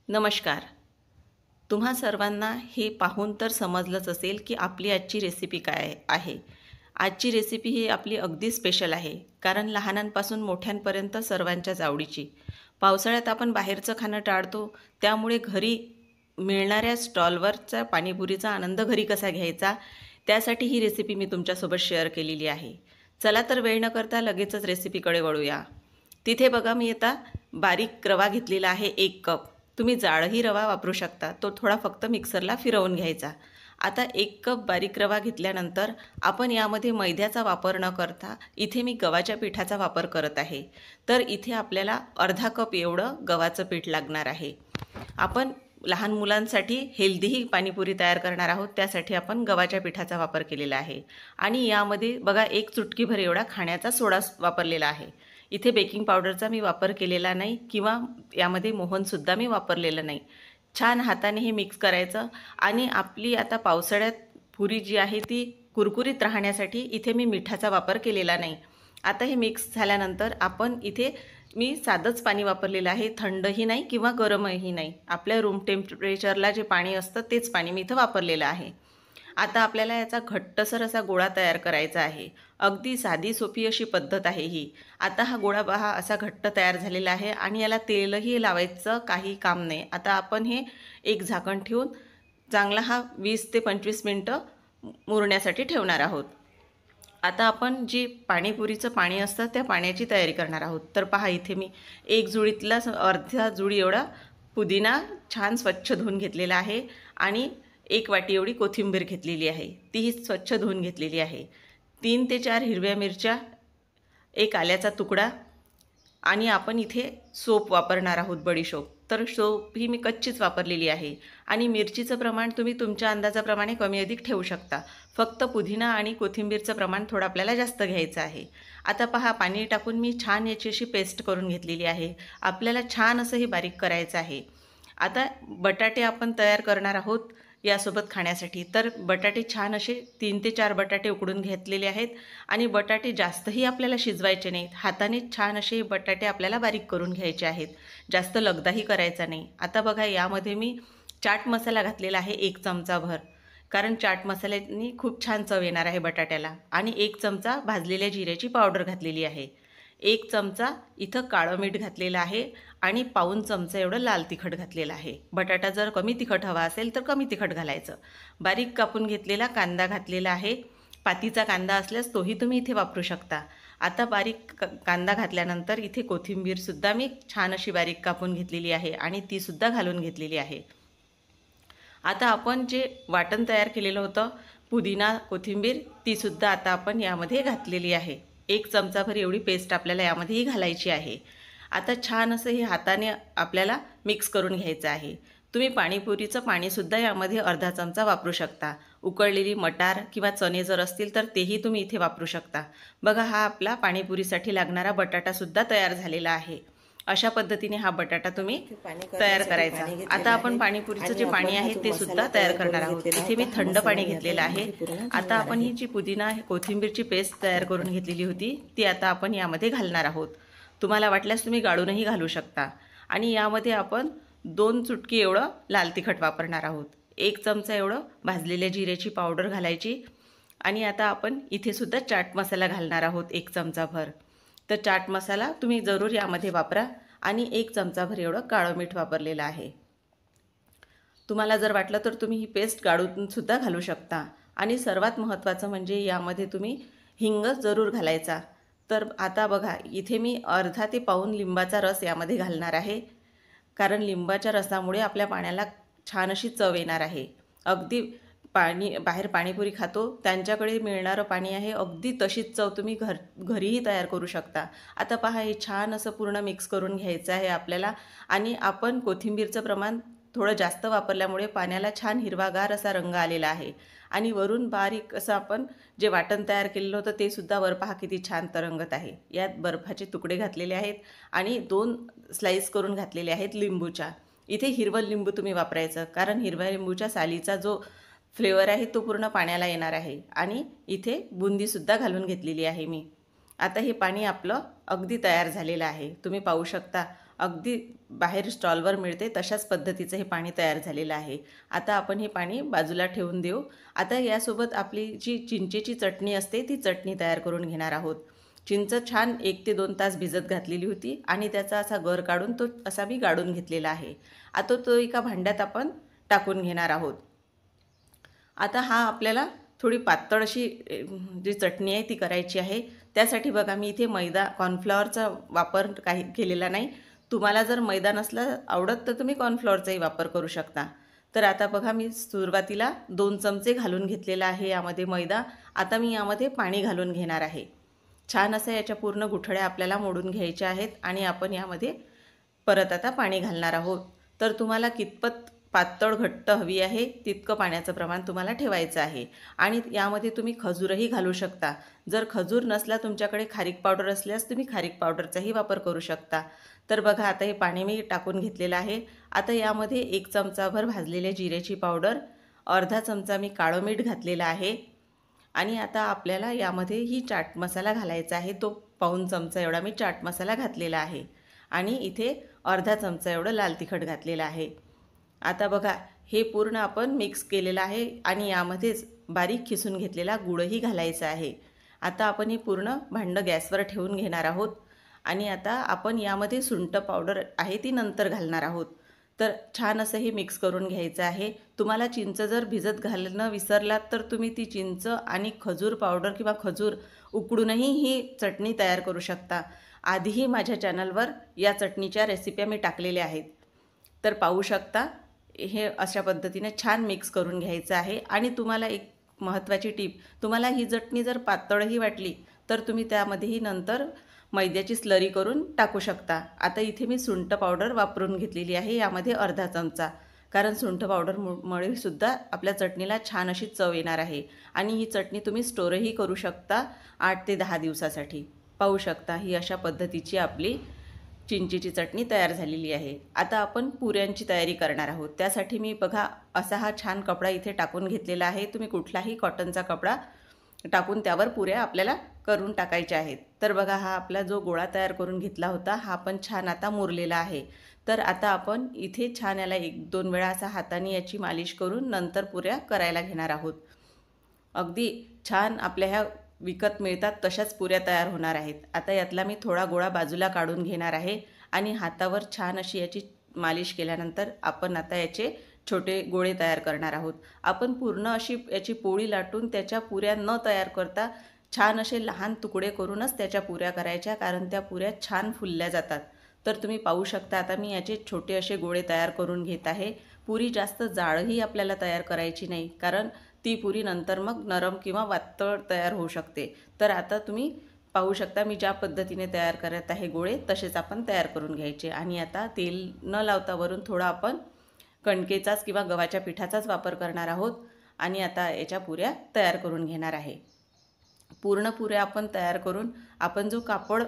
नमस्कार. तुम्हा सर्वांना हे पाहून तर समजलंच असेल की आपली आजची रेसिपी काय आहे. आजची रेसिपी ही आपली अगदी स्पेशल आहे, कारण लहानांपासून मोठ्यांपर्यंत सर्वांच्याच आवडीची. पावसाळ्यात आपण बाहेरचं खाणं टाळतो, त्यामुळे घरी मिळणाऱ्या स्टॉलवरचा पाणीपुरीचा आनंद घरी कसा घ्यायचा, त्यासाठी ही रेसिपी मी तुमच्यासोबत शेअर केलेली आहे. चला तर वेळ न करता लगेचच रेसिपीकडे वळूया. तिथे बघा, मी आता बारीक रवा घेतलेला आहे 1 कप. तुम्ही जाडही रवा वापरू शकता. तो थोडा फक्त मिक्सरला फिरवून घ्यायचा. आता 1 कप बारीक रवा घेतल्यानंतर आपण यामध्ये मैद्याचा वापर न करता इथे मी गव्हाच्या पिठाचा वापर करत आहे. तर इथे आपल्याला अर्धा कप एवढं गव्हाचं पीठ लागणार आहे. आपण लहान मुलांसाठी हेल्दीही पाणीपुरी तयार करणार आहोत, त्यासाठी आपण गव्हाच्या पिठाचा वापर केलेला आहे. आणि यामध्ये बघा 1 चुटकीभर एवढा खाण्याचा सोडा वापरलेला आहे. इथे बेकिंग पावडरचा मी वापर केलेला नाही किंवा यामध्ये मोहनसुद्धा मी वापरलेलं नाही. छान हाताने हे मिक्स करायचं आणि आपली आता पावसाळ्यात पुरी जी आहे ती कुरकुरीत राहण्यासाठी इथे मी मिठाचा वापर केलेला नाही. आता हे मिक्स झाल्यानंतर आपण इथे मी साधंच पाणी वापरलेलं आहे, थंडही नाही किंवा गरमही नाही. आपल्या रूम टेम्परेचरला जे पाणी असतं तेच पाणी मी इथं वापरलेलं आहे. आता आपल्याला याचा घट्टसर असा गोळा तयार करायचा आहे. अगदी साधी सोपी अशी पद्धत आहे ही. आता हा गोळा पहा असा घट्ट तयार झालेला आहे आणि याला तेलही लावायचं काही काम नाही. आता आपण हे एक झाकण ठेवून चांगला हा 20 ते 25 मिनटं मुरण्यासाठी ठेवणार आहोत. आता आपण जी पाणीपुरीचं पाणी असतं त्या पाण्याची तयारी करणार आहोत. तर पहा, इथे मी एक जुडीतला अर्धा जुडी एवढा पुदिना छान स्वच्छ धुवून घेतलेला आहे आणि 1 वाटी एवढी कोथिंबीर घेतलेली आहे, तीही स्वच्छ धुवून घेतलेली आहे. 3 ते 4 हिरव्या मिरच्या, 1 आल्याचा तुकडा आणि आपण इथे सोप वापरणार आहोत, बडीशोप. तर सोप ही मी कच्चीच वापरलेली आहे आणि मिरचीचं प्रमाण तुम्ही तुमच्या अंदाजाप्रमाणे कमी अधिक ठेवू शकता. फक्त पुदिना आणि कोथिंबीरचं प्रमाण थोडं आपल्याला जास्त घ्यायचं आहे. आता पहा, पाणी टाकून मी छान याची अशी पेस्ट करून घेतलेली आहे. आपल्याला छान असं हे बारीक करायचं आहे. आता बटाटे आपण तयार करणार आहोत यासोबत खाण्यासाठी. तर बटाटे छान असे 3 ते 4 बटाटे उकडून घेतलेले आहेत आणि बटाटे जास्तही आपल्याला शिजवायचे नाहीत. हाताने छान असे बटाटे आपल्याला बारीक करून घ्यायचे आहेत, जास्त लगदाही करायचा नाही. आता बघा, यामध्ये मी चाट मसाला घातलेला आहे 1 चमचाभर, कारण चाट मसाल्याने खूप छान चव येणार आहे बटाट्याला. आणि 1 चमचा भाजलेल्या जिऱ्याची पावडर घातलेली आहे. 1 चमचा इथं काळं मीठ घातलेलं आहे आणि पाऊण चमचा एवढं लाल तिखट घातलेलं आहे. बटाटा जर कमी तिखट हवा असेल तर कमी तिखट घालायचं. बारीक कापून घेतलेला कांदा घातलेला आहे. पातीचा कांदा असल्यास तोही तुम्ही इथे वापरू शकता. आता बारीक कांदा घातल्यानंतर इथे कोथिंबीरसुद्धा मी छान अशी बारीक कापून घेतलेली आहे आणि तीसुद्धा घालून घेतलेली आहे. आता आपण जे वाटण तयार केलेलं होतं, पुदिना कोथिंबीर, तीसुद्धा आता आपण यामध्ये घातलेली आहे. 1 चमचाभर एवढी पेस्ट आपल्याला यामध्येही घालायची आहे. आता छान असं हे हाताने आपल्याला मिक्स करून घ्यायचं आहे. तुम्ही पाणीपुरीचं पाणीसुद्धा यामध्ये अर्धा चमचा वापरू शकता. उकळलेली मटार किंवा चणे जर असतील तर तेही तुम्ही इथे वापरू शकता. बघा, हा आपला पाणीपुरीसाठी लागणारा बटाटासुद्धा तयार झालेला आहे. अशा पद्धतीने हा बटाटा तुम्ही तयार करायचा. आता आपण पाणीपुरीचं जे पाणी आहे ते सुद्धा तयार करणार आहोत. इथे मी थंड पाणी घेतलेलं आहे. आता आपण ही जी पुदिना कोथिंबीरची पेस्ट तयार करून घेतलेली होती ती आता आपण यामध्ये घालणार आहोत. तुम्हाला वाटल्यास तुम्ही गाळूनही घालू शकता. आणि यामध्ये आपण 2 चुटकी एवढं लाल तिखट वापरणार आहोत. 1 चमचा एवढं भाजलेल्या जिऱ्याची पावडर घालायची. आणि आता आपण इथे सुद्धा चाट मसाला घालणार आहोत 1 चमचाभर. तर चाट मसाला तुम्ही जरूर यामध्ये वापरा. आणि 1 चमचाभर एवढं काळं मीठ वापरलेलं आहे. तुम्हाला जर वाटलं तर तुम्ही ही पेस्ट गाळून सुद्धा घालू शकता. आणि सर्वात महत्त्वाचं म्हणजे यामध्ये तुम्ही हिंग जरूर घालायचा. तर आता बघा, इथे मी अर्धा ते पाऊण लिंबाचा रस यामध्ये घालणार आहे, कारण लिंबाच्या रसामुळे आपल्या पाण्याला छान अशी चव येणार आहे. अगदी बाहेर पाणीपुरी खातो त्यांच्याकडे मिळणारं पाणी आहे, अगदी तशीच चव तुम्ही घरीही तयार करू शकता. आता पहा, हे छान असं पूर्ण मिक्स करून घ्यायचं आहे आपल्याला. आणि आपण कोथिंबीरचं प्रमाण थोडं जास्त वापरल्यामुळे पाण्याला छान हिरवागार असा रंग आलेला आहे. आणि वरून बारीक असं आपण जे वाटण तयार केलेलं होतं ते सुद्धा वर पहा किती छान तरंगत आहे. यात बर्फाचे तुकडे घातलेले आहेत आणि 2 स्लाईस करून घातलेले आहेत लिंबूच्या. इथे हिरवं लिंबू तुम्ही वापरायचं, कारण हिरव्या लिंबूच्या सालीचा जो फ्लेवर आहे तो पूर्ण पाण्याला येणार आहे. आणि इथे बुंदीसुद्धा घालून घेतलेली आहे मी. आता हे पाणी आपलं अगदी तयार झालेलं आहे. तुम्ही पाहू शकता, अगदी बाहेर स्टॉलवर मिळते तशाच पद्धतीचं हे पाणी तयार झालेलं आहे. आता आपण हे पाणी बाजूला ठेवून देऊ. आता यासोबत आपली जी चिंचेची चटणी असते ती चटणी तयार करून घेणार आहोत. चिंच छान 1 ते 2 तास भिजत घातलेली होती आणि त्याचा असा गर काढून तो असा मी गाळून घेतलेला आहे. आता तो एका भांड्यात आपण टाकून घेणार आहोत. आता हा आपल्याला थोडी पातळ अशी जी चटणी आहे ती करायची आहे. त्यासाठी बघा मी इथे मैदा कॉर्नफ्लॉवरचा वापर काही केलेला नाही. तुम्हाला जर मैदा नसला आवडत तर तुम्ही कॉर्नफ्लॉवरचाही वापर करू शकता. तर आता बघा मी सुरुवातीला 2 चमचे घालून घेतलेला आहे यामध्ये मैदा. आता मी यामध्ये पाणी घालून घेणार आहे. छान असं याच्या पूर्ण गुठळ्या आपल्याला मोडून घ्यायच्या आहेत आणि आपण यामध्ये परत आता पाणी घालणार आहोत. तर तुम्हाला कितपत पातळ घट्ट हवी आहे तितकं पाण्याचं प्रमाण तुम्हाला ठेवायचं आहे. आणि यामध्ये तुम्ही खजूरही घालू शकता. जर खजूर नसला तुमच्याकडे खारीक पावडर असल्यास तुम्ही खारीक पावडरचाही वापर करू शकता. तर बघा आता हे पाणी मी टाकून घेतलेलं आहे. आता यामध्ये 1 चमचाभर भाजलेल्या जिऱ्याची पावडर, अर्धा चमचा मी काळं मीठ घातलेलं आहे आणि आता आपल्याला यामध्ये ही चाट मसाला घालायचा आहे. तो पाऊण चमचा एवढा मी चाट मसाला घातलेला आहे आणि इथे अर्धा चमचा एवढं लाल तिखट घातलेलं आहे. आता बघा हे पूर्ण आपण मिक्स केलेलं आहे आणि यामध्येच बारीक खिसून घेतलेला गूळही घालायचा आहे. आता आपण हे पूर्ण भांडं गॅसवर ठेवून घेणार आहोत आणि आता आपण यामध्ये सुंठ पावडर आहे ती नंतर घालणार आहोत. तर छान असं हे मिक्स करून घ्यायचं आहे. तुम्हाला चिंच जर भिजत घालणं विसरलात तर तुम्ही ती चिंच आणि खजूर पावडर किंवा खजूर उकडूनही ही चटणी तयार करू शकता. आधीही माझ्या चॅनलवर या चटणीच्या रेसिप्या मी टाकलेल्या आहेत. तर पाहू शकता हे अशा पद्धतीने छान मिक्स करून घ्यायचं आहे. आणि तुम्हाला एक महत्त्वाची टीप, तुम्हाला ही चटणी जर पातळही वाटली तर तुम्ही त्यामध्येही नंतर मैद्याची स्लरी करून टाकू शकता. आता इथे मी सुंठ पावडर वापरून घेतलेली आहे यामध्ये अर्धा चमचा, कारण सुंठ पावडरमुळे सुद्धा आपल्या चटणीला छान अशी चव येणार आहे. आणि ही चटणी तुम्ही स्टोरही करू शकता 8 ते 10 दिवसासाठी. पाहू शकता ही अशा पद्धतीची आपली चिंचेची चटणी तयार झालेली आहे. आता आपण पुऱ्यांची तयारी करणार आहोत. त्यासाठी मी बघा असा हा छान कपडा इथे टाकून घेतलेला आहे. तुम्ही कुठलाही कॉटनचा कपडा टाकून त्यावर पुऱ्या आपल्याला करून टाकायच्या आहेत. तर बघा हा आपला जो गोळा तयार करून घेतला होता हा पण छान आता मुरलेला आहे. तर आता आपण इथे छान याला 1-2 वेळा असा हाताने याची मालिश करून नंतर पुऱ्या करायला घेणार आहोत. अगदी छान आपल्या ह्या विकत मिळतात तशाच पुऱ्या तयार होणार आहेत. आता यातला मी थोडा गोळा बाजूला काढून घेणार आहे आणि हातावर छान अशी याची मालिश केल्यानंतर आपण आता याचे छोटे गोळे तयार करणार आहोत. आपण पूर्ण अशी याची पोळी लाटून त्याच्या पुऱ्या न तयार करता छान असे लहान तुकडे करूनच त्याच्या पुऱ्या करायच्या, कारण त्या पुऱ्या छान फुलल्या जातात. तर तुम्ही पाहू शकता आता मी याचे छोटे असे गोळे तयार करून घेत आहे. पुरी जास्त जाडही आपल्याला तयार करायची नाही, कारण ती पुरी नंतर मग नरम किंवा वातळ तयार होऊ शकते. तर आता तुम्ही पाहू शकता मी ज्या पद्धतीने तयार करत आहे गोळे तसेच आपण तयार करून घ्यायचे. आणि आता तेल न लावता वरून थोडा आपण कणकेचाच किंवा गव्हाच्या पिठाचाच वापर करणार आहोत आणि आता याच्या पुऱ्या तयार करून घेणार आहे. पूर्ण पुऱ्या आपण तयार करून आपण जो कापड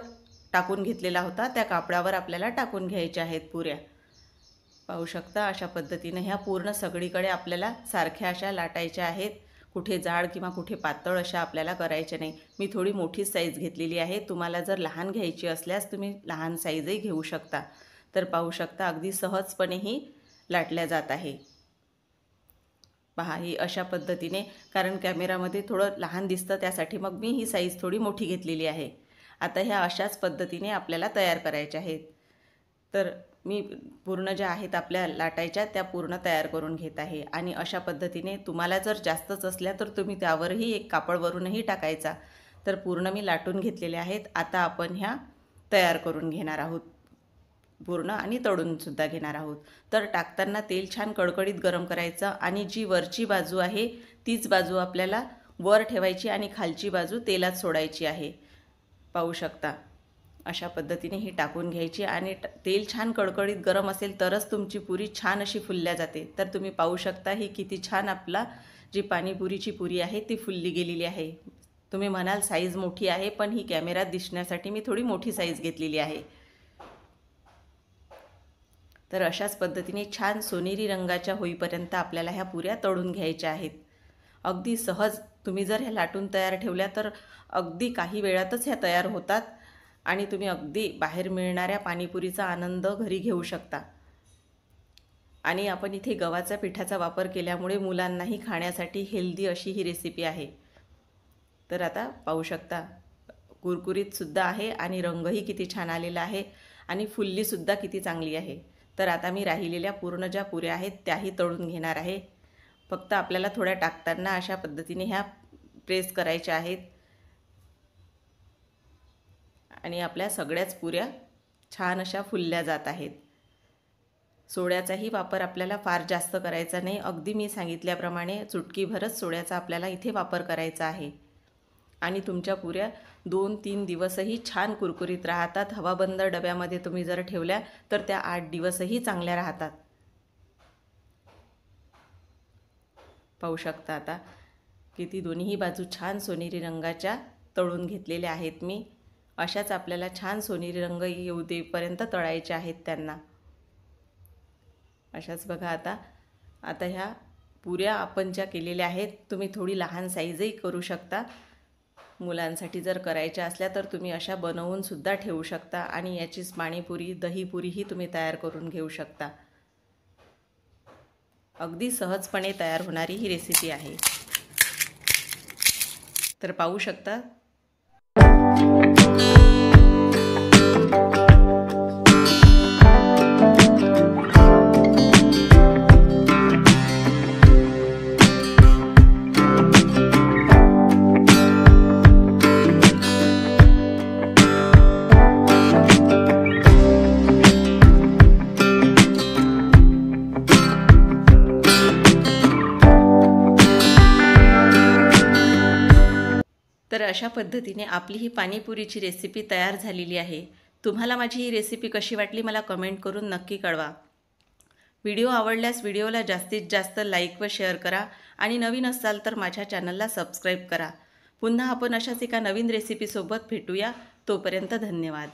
टाकून घेतलेला होता त्या कापडावर आपल्याला टाकून घ्यायच्या आहेत पुऱ्या. पाहू शकता अशा पद्धतीने ह्या पूर्ण सगळीकडे आपल्याला सारख्या अशा लाटायच्या आहेत. कुठे जाड किंवा कुठे पातळ अशा आपल्याला करायच्या नाही. मी थोडी मोठी साईज घेतलेली आहे. तुम्हाला जर लहान घ्यायची असल्यास तुम्ही लहान साईजही घेऊ शकता. तर पाहू शकता अगदी सहजपणेही लाटल्या जात आहे. पहा ही अशा पद्धतीने, कारण कॅमेरामध्ये थोडं लहान दिसतं त्यासाठी मग मी ही साईज थोडी मोठी घेतलेली आहे. आता ह्या अशाच पद्धतीने आपल्याला तयार करायच्या आहेत. तर मी पूर्ण ज्या आहेत आपल्या लाटायच्या त्या पूर्ण तयार करून घेत आहे. आणि अशा पद्धतीने तुम्हाला जर जास्तच असल्या तर तुम्ही त्यावरही एक कापड वरूनही टाकायचा. तर पूर्ण मी लाटून घेतलेले आहेत. आता आपण ह्या तयार करून घेणार आहोत पूर्ण आणि तळूनसुद्धा घेणार आहोत. तर टाकताना तेल छान कडकडीत गरम करायचं आणि जी वरची बाजू आहे तीच बाजू आपल्याला वर ठेवायची आणि खालची बाजू तेलात सोडायची आहे. पाहू शकता अशा पद्धतीने ही टाकून घ्यायची आणि तेल छान कडकडीत गरम असेल तरच तुमची पुरी छान अशी फुलल्या जाते. तर तुम्ही पाहू शकता ही किती छान आपला जी पाणीपुरीची पुरी आहे ती फुलली गेलेली आहे. तुम्ही म्हणाल साईज मोठी आहे, पण ही कॅमेऱ्यात दिसण्यासाठी मी थोडी मोठी साईज घेतलेली आहे. तर अशाच पद्धतीने छान सोनेरी रंगाच्या होईपर्यंत आपल्याला ह्या पुऱ्या तळून घ्यायच्या आहेत. अगदी सहज तुम्ही जर ह्या लाटून तयार ठेवल्या तर अगदी काही वेळातच ह्या तयार होतात. आणि तुम्ही अगदी बाहेर मिळणाऱ्या पाणीपुरीचा आनंद घरी घेऊ शकता. आणि आपण इथे गव्हाच्या पिठाचा वापर केल्यामुळे मुलांनाही खाण्यासाठी हेल्दी अशी ही रेसिपी आहे. तर आता पाहू शकता कुरकुरीतसुद्धा आहे आणि रंगही किती छान आलेला आहे आणि फुल्लीसुद्धा किती चांगली आहे. तर आता मी राहिलेल्या पूर्ण ज्या पुऱ्या आहेत त्याही तळून घेणार आहे. फक्त आपल्याला थोड्या टाकताना अशा पद्धतीने ह्या प्रेस करायच्या आहेत आणि आपल्या सगळ्याच पुऱ्या छान अशा फुलल्या जात आहेत. सोड्याचाही वापर आपल्याला फार जास्त करायचा नाही. अगदी मी सांगितल्याप्रमाणे चुटकीभरच सोड्याचा आपल्याला इथे वापर करायचा आहे. आणि तुमच्या पुऱ्या 2-3 दिवसही छान कुरकुरीत राहतात. हवाबंद डब्यामध्ये तुम्ही जर ठेवल्या तर त्या 8 दिवसही चांगल्या राहतात. पाहू शकता आता किती दोन्ही बाजू छान सोनेरी रंगाच्या तळून घेतलेल्या आहेत मी. अशाच आपल्याला छान सोनेरी रंग येऊ देपर्यंत तळायचे आहेत त्यांना. अशाच बघा आता ह्या पुऱ्या आपण ज्या केलेल्या आहेत तुम्ही थोडी लहान साईजही करू शकता. मुलांसाठी जर करायच्या असल्या तर तुम्ही अशा बनवून सुद्धा ठेवू शकता आणि याचीच पाणीपुरी दहीपुरीही तुम्ही तयार करून घेऊ शकता. अगदी सहजपणे तयार होणारी ही रेसिपी आहे. तर पाहू शकता तर अशा पद्धतीने आपली ही पाणीपुरीची रेसिपी तयार झालेली आहे. तुम्हाला माझी ही रेसिपी कशी वाटली मला कमेंट करून नक्की कळवा. व्हिडिओ आवडल्यास व्हिडिओला जास्तीत जास्त लाईक व शेअर करा आणि नवीन असाल तर माझ्या चॅनलला सबस्क्राईब करा. पुन्हा आपण अशाच एका नवीन रेसिपीसोबत भेटूया. तोपर्यंत धन्यवाद.